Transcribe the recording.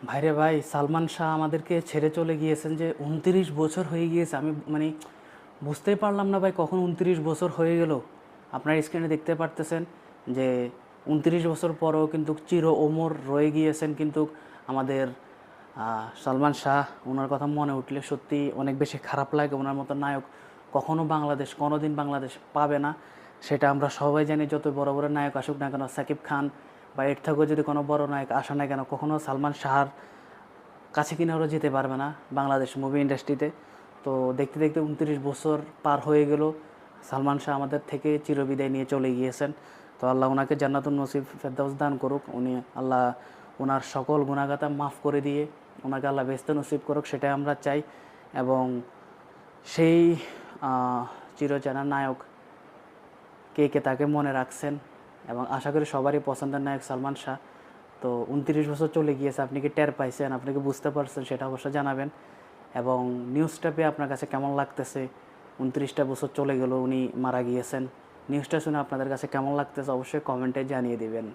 ভাইরে ভাই, সালমান শাহ আমাদেরকে ছেড়ে চলে গিয়েছেন যে ২৯ বছর হয়ে গিয়েছে। আমি মানে বুঝতেই পারলাম না ভাই, কখন ২৯ বছর হয়ে গেল। আপনার স্ক্রিনে দেখতে পারতেছেন যে ২৯ বছর পরেও কিন্তু চির অমর রয়ে গিয়েছেন কিন্তু আমাদের সালমান শাহ। ওনার কথা মনে উঠলে সত্যি অনেক বেশি খারাপ লাগে। ওনার মতো নায়ক কখনো বাংলাদেশ কোনো দিন বাংলাদেশ পাবে না, সেটা আমরা সবাই জানি। যত বড় বড় নায়ক আসুক না কেন, সাকিব খান বা এর থেকেও যদি কোনো বড় নায়ক আসে না কেন, কখনো সালমান শাহর কাছে কিনা ওরা যেতে পারবে না বাংলাদেশ মুভি ইন্ডাস্ট্রিতে। তো দেখতে দেখতে ২৯ বছর পার হয়ে গেল, সালমান শাহ আমাদের থেকে চিরবিদায় নিয়ে চলে গিয়েছেন। তো আল্লাহ ওনাকে জান্নাতুন নসিব ফেরদাউস দান করুক। আল্লাহ ওনার সকল গুনাহগাতা মাফ করে দিয়ে ওনাকে আল্লাহ বেহেশত নসিব করুক, সেটাই আমরা চাই। এবং সেই চিরচেনা নায়ক কে কে তাকে মনে রাখছেন, এবং আশা করি সবারই পছন্দের নায়ক সালমান শাহ। তো ২৯ বছর চলে গিয়েছে, আপনি কি টের পাইছেন, আপনি কি বুঝতে পারছেন, সেটা অবশ্যই জানাবেন। এবং নিউজটা পেয়ে আপনার কাছে কেমন লাগতেছে? ২৯টা বছর চলে গেল উনি মারা গিয়েছেন, নিউজটা শুনে আপনাদের কাছে কেমন লাগতেছে অবশ্যই কমেন্টে জানিয়ে দিবেন।